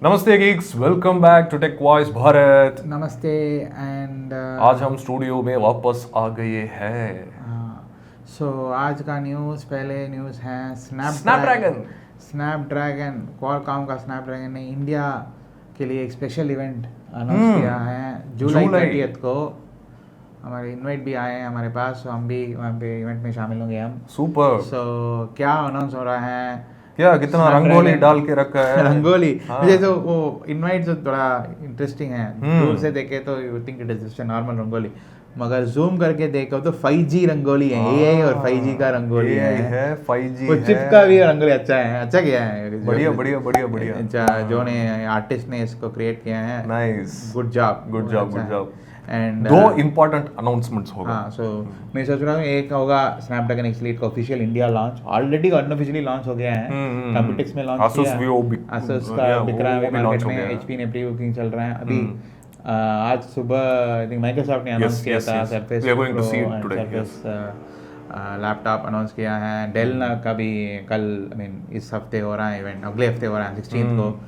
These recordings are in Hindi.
नमस्ते geeks, welcome back to Tech Voice Bharat. नमस्ते एंड आज हम स्टूडियो में वापस आ गए हैं। सो आज का न्यूज़, पहले न्यूज़ है Snapdragon। स्नैपड्रैगन क्वालकॉम का स्नैपड्रैगन ने इंडिया के लिए एक स्पेशल इवेंट अनाउंस किया है जुलाई 30 को। हमारे इनवाइट भी आए हैं हमारे पास, तो हम भी वहाँ पे इवेंट में शामिल होंगे हम। सुपर। सो क्या अनाउंस हो रहा है, क्या कितना रंगोली डाल के रखा है। रंगोली। हाँ। मुझे तो वो इनवाइट तो थोड़ा इंटरेस्टिंग है। दूर से देखे तो you think it is just normal rangoli, मगर जूम करके देखो तो 5G रंगोली है। एआई और 5G का रंगोली है 5G वो है। चिप का भी रंगोली अच्छा है, अच्छा किया है। बढ़िया बढ़िया बढ़िया बढ़िया। अच्छा, जो ने आर्टिस्ट ने इसको क्रिएट किया है, nice, good job good job good job. And दो इम्पोर्टेंट अनाउंसमेंट्स होगा। हाँ, सो मैं सोच रहा हूँ एक होगा स्नैपड्रैगन एक्स एलीट का official India launch, already unofficially launch हो गया है। कंप्यूटेक्स में लॉन्च Asus किया, वो भी Asus का बिक रहा है मार्केट में। HP ने प्री बुकिंग चल रहा है अभी। आज सुबह आई थिंक माइक्रोसॉफ्ट ने अनाउंस किया था surface Pro and Surface laptop announce किया है। डेल का भी कल, आई मीन इस हफ्ते हो रहा है इवेंट, अगले हफ्ते हो रहा है 16 को।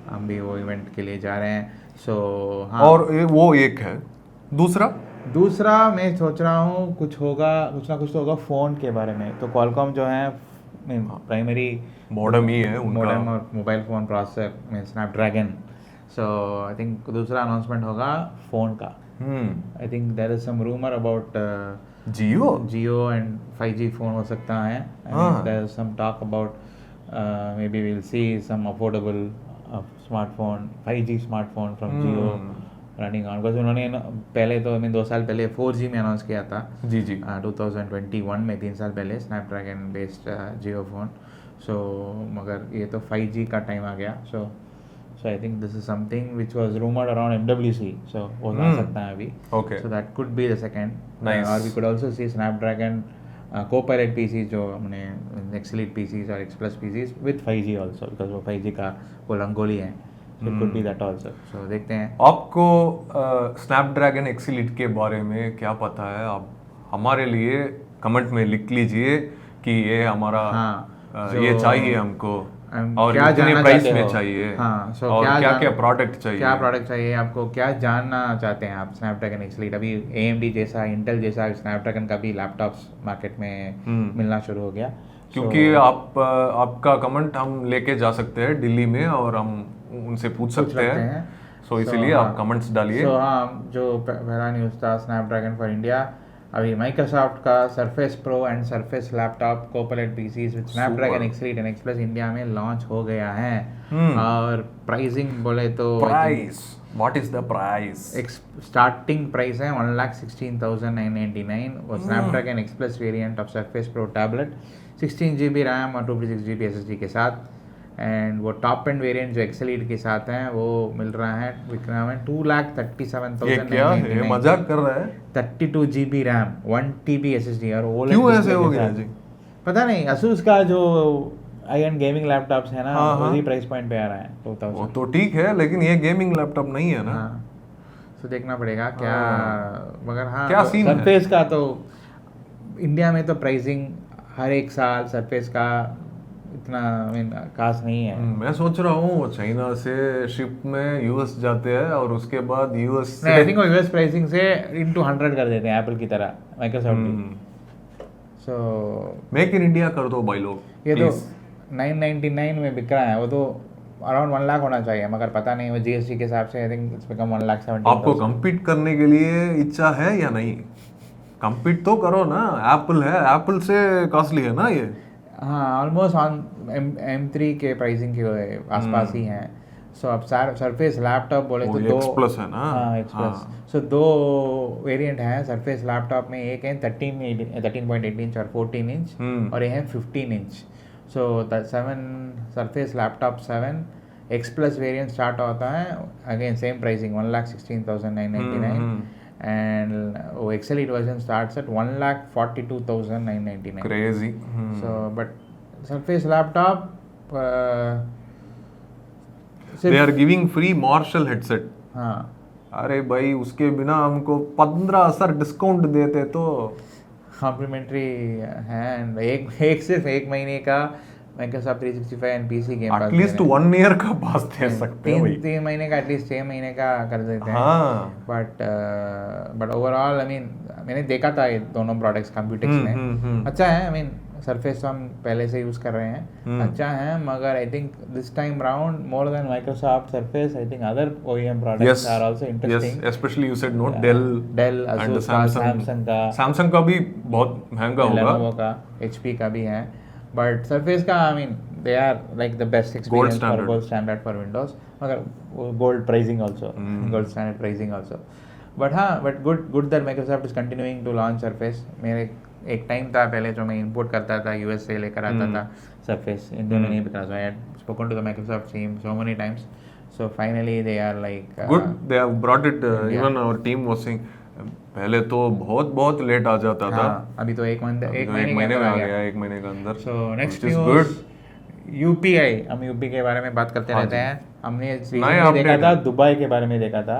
हम भी वो इवेंट के लिए जा रहे हैं। सो हाँ, और वो एक है। दूसरा मैं सोच रहा हूँ कुछ होगा, कुछ ना कुछ तो होगा फ़ोन के बारे में। तो क्वालकॉम जो है प्राइमरी मॉडम ही है उनका, मॉडम और मोबाइल फ़ोन प्रोसेसर में स्नैपड्रैगन। सो आई थिंक दूसरा अनाउंसमेंट होगा फ़ोन का। I think there is some rumour about Jio and 5G phone हो सकता है। There is some talk about maybe will see some affordable smartphone, 5G smartphone from Jio running on. Because उन्होंने पहले तो 2 साल पहले 4G में अनाउंस किया था। जी 2021 में, 3 साल पहले, Snapdragon based Jio phone. So मगर ये तो 5G का टाइम आ गया। So I think this is something which was rumoured around MWC। So वो आ सकता है अभी। Okay. So that could be the second. Nice. और we could also see Snapdragon copilot PC, जो हमने एक्स एलीट पीसीज और X plus PCs with 5G also, because वो 5G का वो रंगोली है। So it could be that also. So देखते हैं। आपको स्नैपड्रैगन एक्स एलीट के बारे में क्या पता है? आप हमारे लिए कमेंट में लिख लीजिए कि ये हमारा ये चाहिए हमको, और क्या कितने प्राइस में चाहिए। हाँ, so और क्या प्रोडक्ट चाहिए, क्या प्रोडक्ट चाहिए आपको, क्या जानना चाहते हैं आप स्नैपड्रैगन एक्स एलीट। अभी AMD जैसा, इंटेल जैसा स्नैपड्रैगन का भी लैपटॉप्स मार्केट में मिलना शुरू हो गया। क्योंकि आपका कमेंट हम लेके जा सकते हैं दिल्ली में और हम उनसे पूछ सकते हैं। सो इसीलिए आप कमेंट्स डालिए। सो हाँ, जो पहला न्यूज़ था स्नैपड्रैगन फॉर इंडिया, अभी माइक्रोसॉफ्ट का Surface Pro and Surface laptop Copilot PCs with Snapdragon X Elite and X Plus India में लॉन्च हो गया है। और प्राइसिंग बोले तो what is the price? Starting price है 1,16,999 वो Snapdragon X Plus variant of Surface Pro tablet, 16GB RAM और 256GB SSD के साथ। एंड वो टॉप एंड वेरिएंट जो एक्स एलीट के साथ हैं वो मिल रहा है, विक रहा है 2,37,999। मजाक कर रहा है? 32GB रैम, 1TB SSD और OLED क्यों ऐसे हो गया जी? पता नहीं। Asus का जो आई एंड गेमिंग लैपटॉप्स है ना, उसी प्राइस पॉइंट पे आ रहा है 2000। वो तो ठीक है, लेकिन ये गेमिंग लैपटॉप नहीं है ना। तो देखना पड़ेगा क्या। मगर हाँ, क्या सीन है? सरफेस का तो इंडिया में तो प्राइसिंग हर एक साल सरफेस का इतना खास नहीं है। मैं सोच रहा हूँ चाइना से शिप में यूएस जाते हैं और उसके बाद यूएस से आई थिंक वो यूएस प्राइसिंग से into 100 कर देते हैं, एप्पल की तरह, माइक्रोसॉफ्ट भी। सो मेक इन इंडिया कर दो भाई लोग। ये तो 999 में बिक रहा है, वो तो अराउंड 1 लाख होना चाहिए, मगर पता नहीं वो GST के हिसाब से आई थिंक इट्स बिकम 1,70,000। आपको कम्पीट करने के लिए इच्छा है या नहीं? कम्पीट तो करो ना, एप्पल है, एप्पल से कॉस्टली है ना ये। हाँ, ऑलमोस्ट ऑन M3 के प्राइसिंग के आसपास ही हैं। सो अब सरफेस लैपटॉप बोले तो दो एक्स प्लस है ना। हाँ, एक्स प्लस। सो 2 वेरिएंट हैं सरफेस लैपटॉप में, एक है 13.8 इंच और 14 इंच, और ये है 15 inch. So 7 Surface laptop 7 X Plus variant start होता है, again same pricing 1,16,999 and X Elite version starts at 1,42,999। Crazy. So but Surface laptop they are giving free Marshall headset. हाँ, अरे भाई उसके बिना हमको 15,000 डिस्काउंट देते तो कॉम्प्लीमेंट्री है। एंड एक सिर्फ 1 महीने का Microsoft 365 and PC game pass at least 1 year का पास दे सकते हैं भाई, 3 महीने का एटलीस्ट 6 महीने का कर देते हैं। हाँ बट ओवरऑल आई मीन मैंने देखा था ये दोनों प्रोडक्ट्स कंप्यूटिक्स में अच्छा है। आई मीन सरफेस तो हम पहले से यूज़ कर रहे हैं, अच्छा है, मगर I think this time round more than Microsoft Surface I think other OEM products are also interesting. Specially you said no Dell Asus का, सैमसंग का भी बहुत महंगा होगा, Lenovo का, HP का भी है, बट सरफेस का I mean they are like the best experience for gold standard for Windows, मगर gold pricing also, gold standard pricing also. But हाँ, but good that Microsoft is continuing to launch Surface. मेरे एक टाइम था पहले जो मैं इंपोर्ट करता था US से लेकर आता था सरफेस, इंडिया में नहीं बिका, so I had spoken to the Microsoft team so many times, so finally they are like good, they have brought it, even our team was saying पहले तो बहुत लेट आ जाता था, अभी तो एक महीने में आ गया, 1 महीने के अंदर। सो नेक्स्ट न्यूज़ UPI, हम UPI के बारे में बात करते रहते हैं। हमने देखा था दुबई के बारे में देखा था,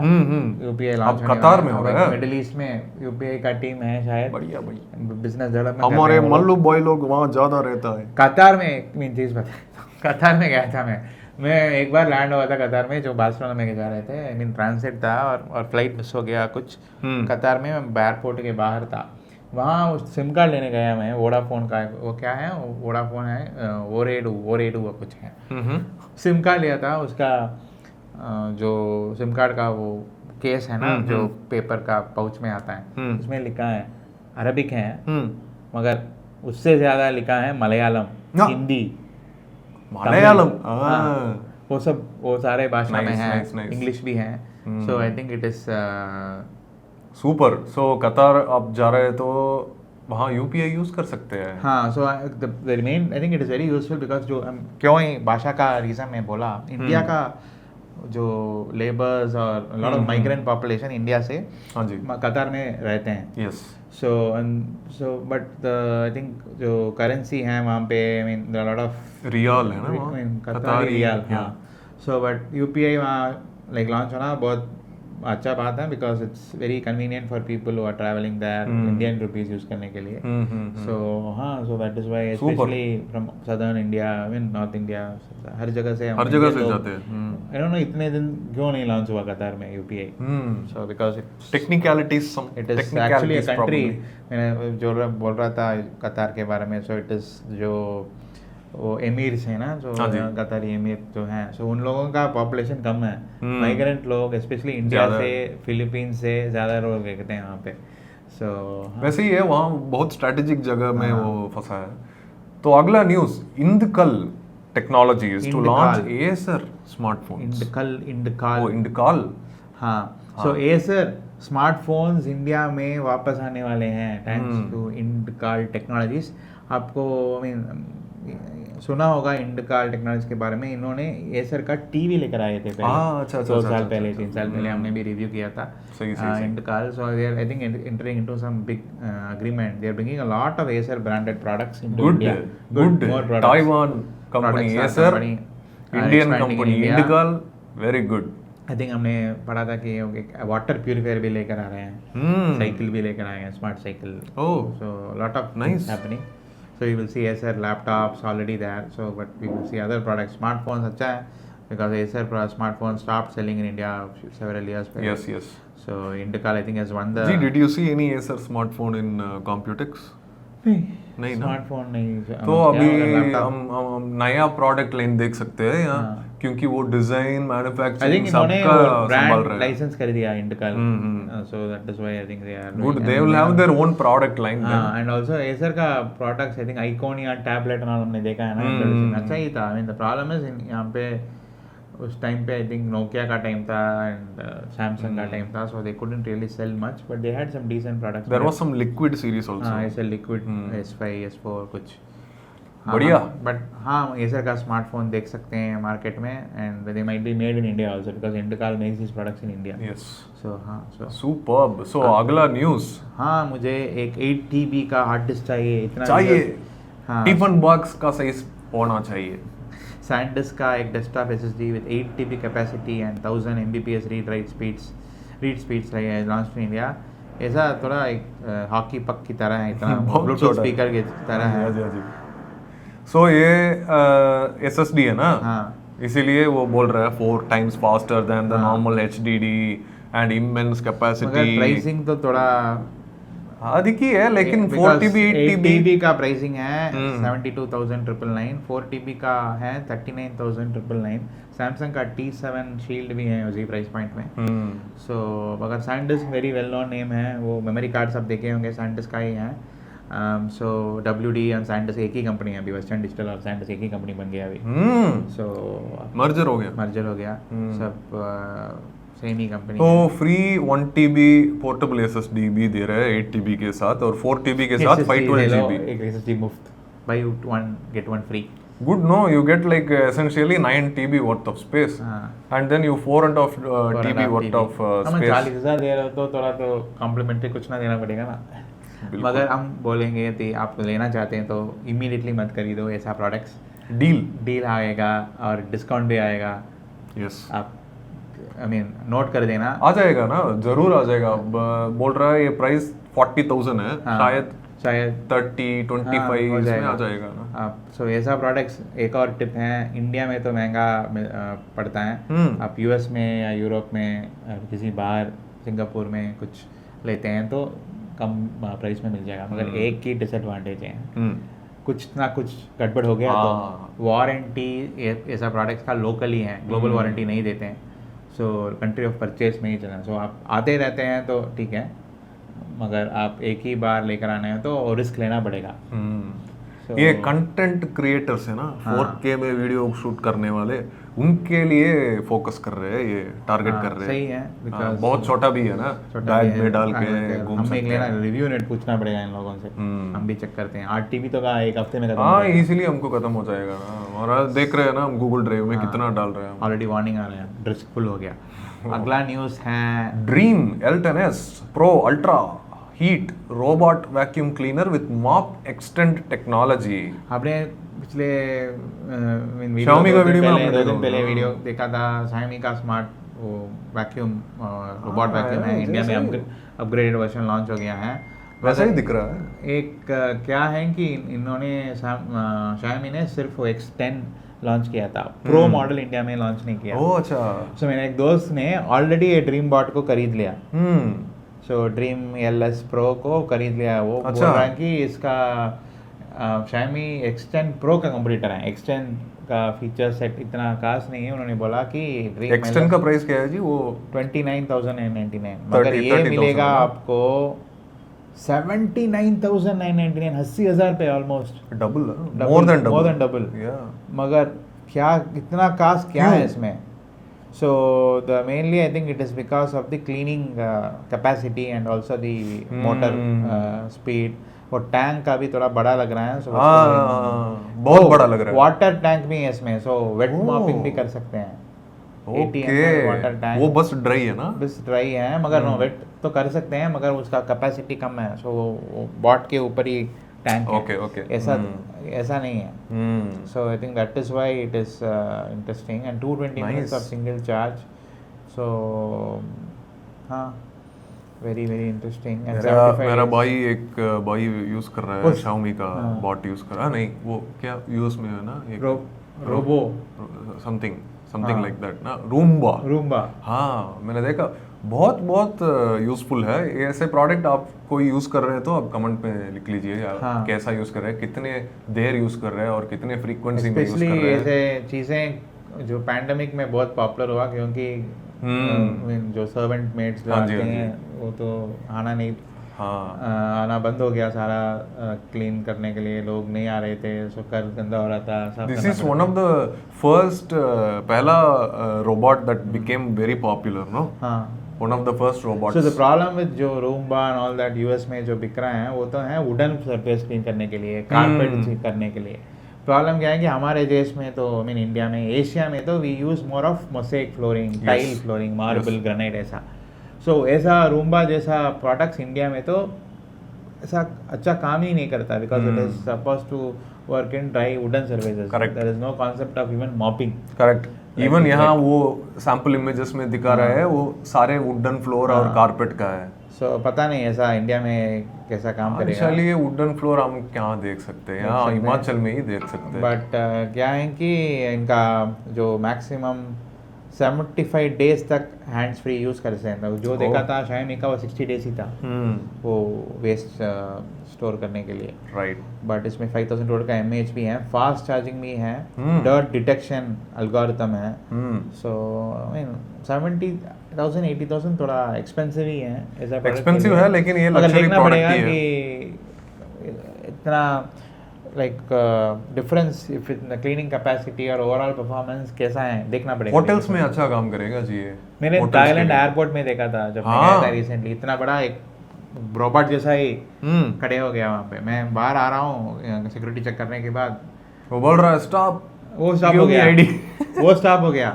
UPI लॉन्च कतार में हो रहा है, मिडिल ईस्ट में UPI का टीम है शायद, बढ़िया बढ़िया बिजनेस डेवलपमेंट। हमारे मल्लू बॉय लोग वहाँ ज्यादा रहता है। कतार में एक चीज बता, कतार में गया था मैं एक बार लैंड हुआ था कतार में, जो बार्सिलोना में जा रहे थे, आई मीन ट्रांसिट था और फ्लाइट मिस हो गया कुछ कतार में, एयरपोर्ट के बाहर था, वहाँ उस सिम कार्ड लेने गया मैं, वोडाफोन का, वो क्या है, वोडाफोन है, ओरेडू कुछ है, सिम कार्ड लिया था, उसका जो सिम कार्ड का वो केस है ना, जो पेपर का पाउच में आता है, उसमें लिखा है अरबिक है, मगर उससे ज़्यादा लिखा है मलयालम, हिंदी, मलयालम, वो सारे भाषा में है, इंग्लिश भी है, so I think it is super. So Qatar आप जा रहे हैं तो वहाँ UPI यूज़ कर सकते हैं। हाँ, so the main I think it is very useful because जो क्यों ही भाषा का रीज़न मैं बोला, इंडिया का जो लेबर्स और lot of migrant population India से कतार में रहते हैं। Yes, so but I think जो करेंसी है वहाँ पे, I mean lot of riyal है ना, कतारी रियाल, हाँ। सो बट UPI वहाँ लाइक लॉन्च होना बहुत अच्छा बात है, because it's very convenient for people who are travelling there Indian rupees use करने के लिए। सो हाँ, so that is why specially from southern India, I mean north India, हर जगह से जाते हैं। आई डोंट नो इतने दिन क्यों नहीं लॉन्च हुआ कतार में UPI, so because technicalities, it is actually a country. मैंने जो बोल रहा था कतार के बारे में, सो इट इज जो वो एमीर्स है ना, जो कतारी एमीर जो हैं, सो उन लोगों का पॉपुलेशन कम है, माइग्रेंट लोग स्पेशली इंडिया से, फिलीपीन से ज़्यादा लोग रहते हैं वहाँ पे। सो वैसे ही है, वहाँ बहुत स्ट्रेटेजिक जगह में वो फंसा है। तो अगला news, Indkal technologies to launch Acer smartphones. Indkal, हाँ। सो Acer स्मार्टफोन्स इंडिया में वापस आने वाले हैं थैंक्स टू इंडकल टेक्नोलॉजीज। आपको आई मीन सुना होगा इंडकल टेक्नोलॉजी के बारे में, इन्होंने Acer का टीवी लेकर आए थे पहले, 2 साल पहले, 3 साल पहले हमने भी रिव्यू किया था Indkal. So they are I think entering into some big agreement, they are bringing a lot of Acer branded products into India. Good Taiwan company Acer, Indian company Indkal, very good. I think हमने पढ़ा था कि वाटर प्यूरिफायर भी लेकर आ रहे हैं, साइकिल भी लेकर आए हैं, smart cycle, so lot of things happening. So you will see Acer laptops already there. So but we will see other products. Smartphones अच्छा है because Acer smartphones stopped selling in India several years back. Yes. So Indcal I think has won the. Gee, did you see any Acer smartphone in Computex? नहीं ना, स्मार्टफोन नहीं। तो अभी हम नया प्रोडक्ट लाइन देख सकते हैं यहाँ, क्योंकि वो डिजाइन, मैन्युफैक्चरिंग सबका संभाल रहे हैं। लाइसेंस कर दिया Indkal, so that is why I think they are good, they will have their own product line. हां, एंड आल्सो Acer का products I think Iconia tablet और हमने देखा है ना, अच्छा ही था। I mean the problem is यहाँ पे उस टाइम पे आई थिंक नोकिया का टाइम था एंड सैमसंग का टाइम था, so they couldn't really sell much, but they had some decent products. There was some liquid series also, हां, ऐसे लिक्विड S5 S4 कुछ बढ़िया। बट हाँ, Acer का स्मार्टफोन देख सकते हैं मार्केट में, and they might be made in India also because Indkal makes this products in India. Yes, so हाँ, सो सुपर्ब। सो अगला न्यूज़, हाँ, मुझे एक 8 TB का हार्ड डिस्क चाहिए, इतना चाहिए। हाँ, टिफन बॉक्स का साइज होना चाहिए। SanDisk का एक desktop SSD with 8 TB capacity and 1000 Mbps read speeds है लॉन्च इन इंडिया। ऐसा थोड़ा एक हॉकी पक की तरह है, इतना ब्लूटूथ स्पीकर की तरह है। सो ये SSD है ना, हाँ इसीलिए वो बोल रहा है 4 times faster than the normal HDD and immense capacity. मगर प्राइसिंग तो थोड़ा अधिक ही है, लेकिन 4TB 8TB TB का प्राइसिंग है 72,999, 4TB का है 39,999, सैमसंग का T7 शील्ड भी है उसी प्राइस पॉइंट में। सो अगर SanDisk very well known name है, वो मेमोरी कार्ड सब देखे होंगे सैंडिस्क का ही है। सो WD और सैंडिस्क एक ही कंपनी है अभी, वेस्टर्न डिजिटल और सैंडिस्क एक ही कंपनी बन गया अभी। सो मर्जर हो गया सब सेम ही कंपनी। तो फ्री 1TB पोर्टेबल SSD भी दे रहा है 8TB के साथ, और 4TB के साथ 512GB एक SSD मुफ्त, buy one get one free। Good, no, you get like essentially 9TB worth of space, and then you 4.5 TB worth of space। 40,000 दे रहे हो तो थोड़ा तो कॉम्प्लीमेंट्री कुछ ना देना पड़ेगा ना। मगर हम बोलेंगे कि आप लेना चाहते हैं तो इमीडिएटली मत खरीदो ऐसा प्रोडक्ट्स, डील आएगा और डिस्काउंट भी आएगा। यस, आप नोट कर देना, आ जाएगा ना, जरूर आ जाएगा। बोल रहा है ये प्राइस 40,000 है, शायद 30-25 इसमें आ जाएगा ना। आप सो ऐसा प्रोडक्ट्स, एक और टिप है, इंडिया में तो महंगा पड़ता है, आप US में या यूरोप में किसी बाहर सिंगापुर में कुछ लेते हैं तो कम प्राइस में मिल जाएगा। मगर एक ही डिसएडवांटेज है, कुछ ना कुछ गड़बड़ हो गया तो वारंटी ऐसा प्रोडक्ट्स का लोकली है, ग्लोबल वारंटी नहीं देते हैं। सो कंट्री ऑफ परचेज में ही चलना। सो आप आते रहते हैं तो ठीक है, मगर आप एक ही बार लेकर आना है तो रिस्क लेना पड़ेगा। ये कंटेंट क्रिएटर्स है ना, 4K में वीडियो शूट करने वाले, उनके लिए फोकस कर रहे हैं, ये टारगेट कर रहे हैं। सही है, बिकॉज़ बहुत छोटा भी है ना, बैग में डाल के घूम सकते हैं। लेना रिव्यू नेट पूछना पड़ेगा इन लोगों से, हम भी चेक करते हैं। 8TB तो का एक हफ्ते में खत्म। हाँ, इसीलिए हमको खत्म हो जाएगा ना, और देख रहे हैं ना हम गूगल ड्राइव में कितना डाल रहे हैं। ऑलरेडी वार्निंग आ रहा है, डिस्क फुल हो गया। अगला न्यूज़ है dream L10s Pro Ultra heat robot vacuum cleaner with mop extend technology. आपने पिछले Xiaomi का वीडियो में दो दिन पहले वीडियो देखा था, Xiaomi का स्मार्ट वो वैक्यूम रोबोट वैक्यूम है, इंडिया में अपग्रेडेड वर्जन लॉन्च हो गया है, वैसा ही दिख रहा है। एक क्या है कि इन्होंने Xiaomi ने सिर्फ वो X10 लॉन्च किया था, प्रो मॉडल इंडिया में लॉन्च नहीं किया। ओह अच्छा। सो मेरे एक दोस्त ने ऑलरेडी ये ड्रीम बॉट को खरीद लिया। सो ड्रीम LS प्रो को खरीद लिया। वो बोल रहा है कि इसका Xiaomi X10 प्रो का कंपटीटर है। X10 का फीचर सेट इतना खास नहीं है। उन्होंने बोला कि X10 का प्राइस क्या है जी? वो 29,999, मगर ये मिलेगा आपको 79,999, 80,000 पे, almost double, more than double. मगर क्या इतना खास क्या है इसमें? So the mainly I think it is because of the cleaning capacity and also the motor speed। और टैंक का भी थोड़ा बड़ा लग रहा है। So बहुत बड़ा लग रहा है। वाटर टैंक भी है इसमें, सो वेट मॉपिंग भी कर सकते हैं। वाटर टैंक वो बस ड्राई है ना? बस ड्राई है, मगर नो वेट तो कर सकते हैं, मगर उसका कैपेसिटी कम है। सो वो बॉट के ऊपर ही टैंक है, ऐसा नहीं है। So I think that is why it is interesting and 220 minutes of single charge. So हाँ, वेरी वेरी इंटरेस्टिंग। मेरा भाई यूज कर रहा है Xiaomi का बॉट यूज कर रहा है। नहीं, वो क्या यूएस में है ना, एक रोबो समथिंग लाइक दैट ना, रूम्बा। हाँ, मैंने देखा, बहुत यूजफुल है। ये ऐसे प्रोडक्ट आप कोई यूज कर रहे हैं तो आप कमेंट में लिख लीजिए कैसा यूज कर रहे हैं, कितने देर यूज कर रहे हैं और कितने फ्रीक्वेंसी में यूज कर रहे हैं। ऐसे चीजें जो पैंडेमिक में बहुत पॉपुलर हुआ, क्योंकि जो सर्वेंट मेड्स आते हैं वो तो आना बंद हो गया सारा क्लीन करने के लिए, लोग नहीं आ रहे थे, सो कर गंदा हो रहा था। This is one of the first पहला robot that became very popular, no? One of the first robots. So the problem with जो Roomba and all that US में जो बिक रहे हैं वो तो है वुडन सरफेस क्लीन करने के लिए, कारपेट करने के लिए। प्रॉब्लम क्या है कि हमारे देश में तो आई मीन इंडिया में, एशिया में तो we use more of mosaic flooring, tile flooring, marble, granite ऐसा। सो ऐसा रूम्बा जैसा प्रोडक्ट्स इंडिया में तो ऐसा अच्छा काम ही नहीं करता, because it is supposed to work in dry wooden surfaces. There is no concept of even mopping. Correct. Even यहाँ वो सैंपल इमेजेस में दिखा रहा है, वो सारे वुडन फ्लोर और कारपेट का है। सो पता नहीं ऐसा इंडिया में कैसा काम करेगा। चलिए वुडन फ्लोर हम क्या देख सकते हैं, यहाँ हिमाचल में ही देख सकते हैं। बट क्या है कि इनका जो मैक्सिमम 75 डेज तक हैंड्स फ्री यूज़ कर सकते हैं। जो देखा था Xiaomi का वो 60 डेज ही था वो वेस्ट स्टोर करने के लिए, राइट। बट इसमें 5000 वोल्ट का mAh भी है, फास्ट चार्जिंग भी है, डर्ट डिटेक्शन एल्गोरिथम है। सो आई मीन 70,000 80,000 थोड़ा एक्सपेंसिव ही है, ऐसा एक्सपेंसिव है, लेकिन ये लग्जरी प्रोडक्ट ही है कि इतना like difference if cleaning capacity और ओवरऑल परफॉर्मेंस कैसा है देखना पड़ेगा। होटल्स में अच्छा काम करेगा जी ये। मैंने थाईलैंड एयरपोर्ट में देखा था जब मैं गया था रिसेंटली, इतना बड़ा एक रोबोट जैसा ही खड़े हो गया वहाँ पे। मैं बाहर आ रहा हूँ सिक्योरिटी चेक करने के बाद, वो बोल रहा है स्टॉप, वो स्टॉप हो गया वो स्टॉप हो गया।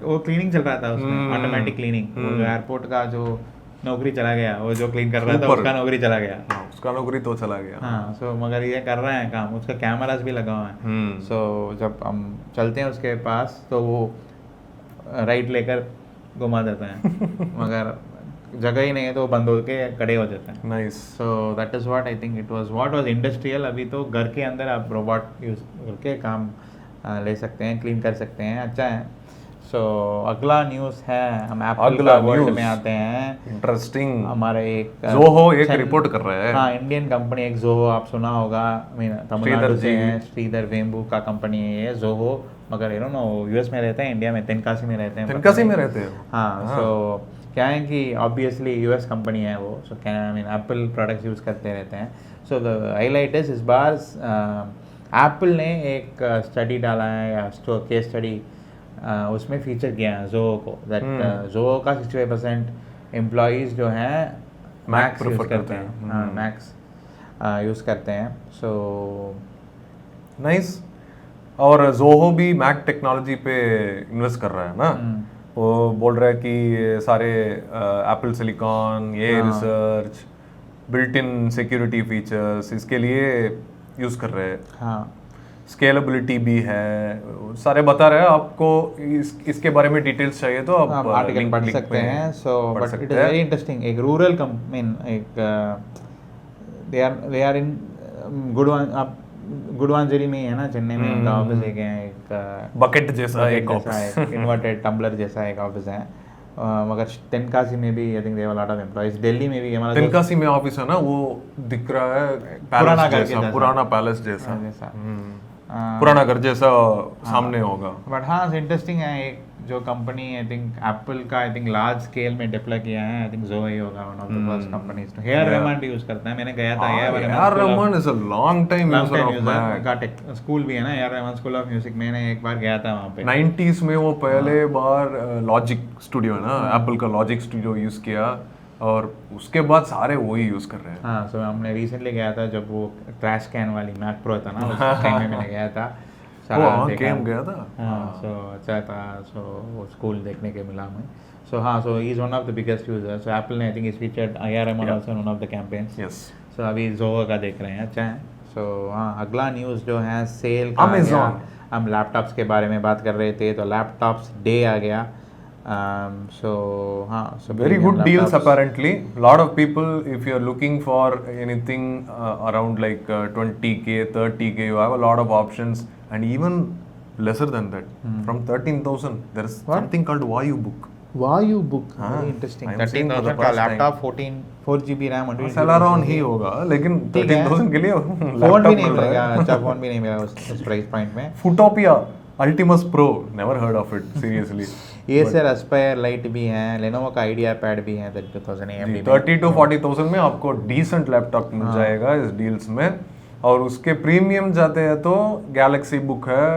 वो क्लीनिंग चल रहा था उसमें, ऑटोमेटिक क्लीनिंग। वो एयरपोर्ट का जो नौकरी चला गया, वो जो क्लीन कर रहा था उसका नौकरी चला गया। उसका नौकरी तो चला गया। हाँ, सो मगर ये कर रहे हैं काम, उसका कैमरास भी लगा हुआ है। सो जब हम चलते हैं उसके पास तो वो राइट लेकर घुमा देता है मगर जगह ही नहीं है तो वो बंद होके खड़े हो जाते हैं। Nice. So that is what I think it was industrial. अभी तो घर के अंदर आप रोबोट यूज करके काम ले सकते हैं, क्लीन कर सकते हैं, अच्छा है। सो अगला न्यूज़ है, हम एप्पल का वर्ल्ड में आते हैं। इंटरेस्टिंग। हमारे एक जोहो एक रिपोर्ट कर रहा है। हाँ, इंडियन कंपनी एक जोहो, आप सुना होगा, तमिलनाडु से है, श्रीधर वेम्बू का कंपनी है ये जोहो, मगर यू नो यूएस में रहते हैं, इंडिया में तेनकासी में रहते हैं। तेनकासी में रहते हैं। हाँ, सो क्या है कि ऑब्वियसली यूएस कंपनी है वो, सो क्या I mean Apple products use करते रहते हैं। सो द हाईलाइट इस बार एप्पल ने एक स्टडी डाला है या केस स्टडी, उसमें फीचर किया है जोहो को, दैट जोहो का 65% एम्प्लॉयज़ जो हैं मैक्स यूज़ करते हैं। हाँ, मैक्स यूज़ करते हैं। So nice. और जोहो भी मैक टेक्नोलॉजी पे इन्वेस्ट कर रहा है ना। वो बोल रहा है कि सारे एप्पल सिलिकॉन, ये research, built in security features इसके लिए यूज़ कर रहे हैं। हाँ, स्केलेबिलिटी भी है, सारे बता रहे हैं आपको। इसके बारे में डिटेल्स चाहिए तो आप आर्टिकल पढ़ सकते हैं। So but it is very interesting. एक रूरल दे आर इन गुडवांजरी में है ना, चेन्नई में उनका ऑफिस एक बकेट जैसा एक ऑफिस, इन्वर्टेड टम्बलर जैसा एक ऑफिस है। मगर तेनकासी में भी आई think they have a lot of employees. Delhi में भी हमारा तेनकासी में ऑफिस है ना, वो दिख रहा है पुराना घर जैसा, पुराना पैलेस जैसा, पुराना घर जैसा सामने होगा। बट हाँ, इंटरेस्टिंग है। एक जो कंपनी आई थिंक एप्पल का आई थिंक लार्ज स्केल में डिप्लॉय किया है, आई थिंक जोहो ही होगा, one of the first companies. A R Rahman भी यूज करता है, मैंने गया था। A R Rahman is a long time user of Mac का स्कूल भी है ना, A R Rahman school of music. मैंने एक बार गया था वहाँ पे 90s में। वो पहले बार लॉजिक स्टूडियो है ना, एप्पल का लॉजिक स्टूडियो यूज किया और उसके बाद सारे वही यूज कर रहे हैं। हाँ, सो हमने रिसेंटली गया था जब वो ट्रैश कैन वाली मैक प्रो था ना, उस टाइम में मैंने गया था। गेम गया था। हाँ, सो अच्छा था। सो वो स्कूल देखने के मिला हमें। सो हाँ, so he is one of the biggest user. So Apple ने I think is featured ARM also one of the campaigns. Yes. So अभी जोहो का देख रहे हैं, अच्छा है। सो हाँ, अगला न्यूज़ जो है सेल का। अमेज़न। हम लैपटॉप्स के बारे में बात कर रहे थे, तो लैपटॉप्स डे आ गया। So very good deals apparently. Lot of people, if you are looking for anything around like 20k 30k, you have a lot of options, and even lesser than that, from 13,000 there is something called Vayu Book. Vayu Book, very interesting. 13,000 का लैपटॉप, 4GB रैम, Celeron ही होगा, लेकिन 13,000 के लिए फोन भी नहीं मिलेगा। अच्छा, फोन भी नहीं मिला उस प्राइस पॉइंट में। Futopia Ultimus Pro, never heard of it seriously. ये सर एस्पायर लाइट भी है, लेनोवो का आइडिया पैड भी है 30,000 AMD में। 30 to 40,000 में आपको डिसेंट लैपटॉप मिल जाएगा इस डील्स में। और उसके प्रीमियम जाते हैं तो गैलेक्सी बुक है,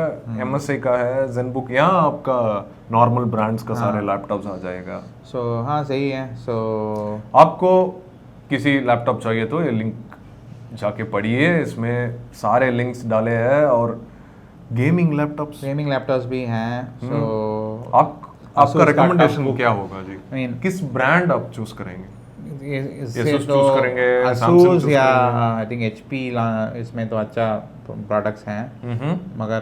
MSI का है, जेन बुक, यहाँ आपका नॉर्मल ब्रांड्स का सारे लैपटॉप्स आ जाएगा। सो हाँ, सही है। सो आपको किसी लैपटॉप चाहिए तो ये लिंक जाके पढ़िए, इसमें सारे लिंक्स डाले हैं। और गेमिंग लैपटॉप्स भी हैं। सो आपका रिकमेंडेशन क्या होगा जी? I mean, किस ब्रांड आप चूज करेंगे? Asus चूज करेंगे, Asus या आई थिंक HP इसमें तो अच्छा प्रोडक्ट्स हैं। मगर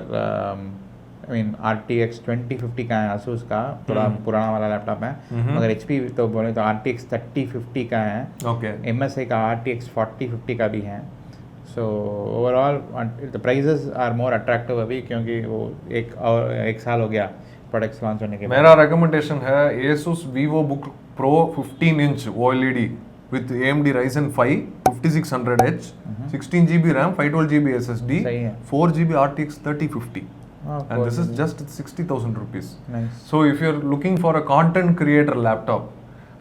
आई मीन RTX 2050 का है Asus का, थोड़ा पुराना वाला लैपटॉप है, मगर HP तो बोले तो RTX 3050 का है, ओके MSI का RTX 4050 का भी है। So overall the prices are more attractive अभी, क्योंकि वो एक साल हो गया प्रोडक्ट्स लॉन्च होने के बाद। मेरा रिकमेंडेशन है Asus VivoBook Pro 15 inch OLED with AMD Ryzen 5 5600H 16GB RAM 512GB SSD सही है। 4GB RTX 3050 and this is just 60,000 rupees. Nice. So if you're looking for a content creator laptop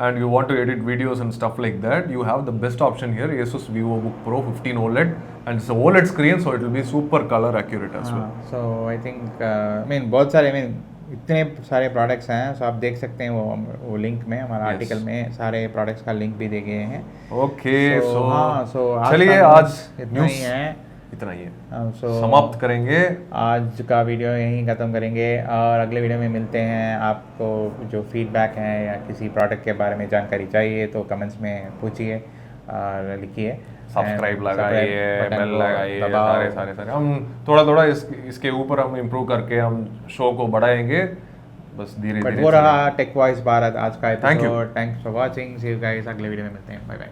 and you want to edit videos and stuff like that, you have the best option here, Asus VivoBook Pro 15 OLED, and it's a OLED screen, so it will be super color accurate as well. So I think I mean बहुत सारे आई मीन इतने सारे प्रोडक्ट्स हैं, सो आप देख सकते हैं वो लिंक में, हमारा आर्टिकल में सारे प्रोडक्ट्स का लिंक भी दे गए हैं। ओके So, हाँ, so चलिए का आज इतना ही है, इतना ही है, so समाप्त करेंगे। आज का वीडियो यहीं ख़त्म करेंगे और अगले वीडियो में मिलते हैं। आपको जो फीडबैक है या किसी प्रोडक्ट के बारे में जानकारी चाहिए तो कमेंट्स में पूछिए और लिखिए, सब्सक्राइब लगाइए, बटन बेल को लगाइए, दबाओ। सारे हम थोड़ा इसके ऊपर हम इम्प्रूव करके हम शो को बढ़ाएंगे, बस धीरे बट धीरे। वो रहा टेक वॉइस भारत आज का Thank you. एपिसोड। Thanks for watching, see you guys, अगले वीडियो में मिलते हैं, बाय बाय।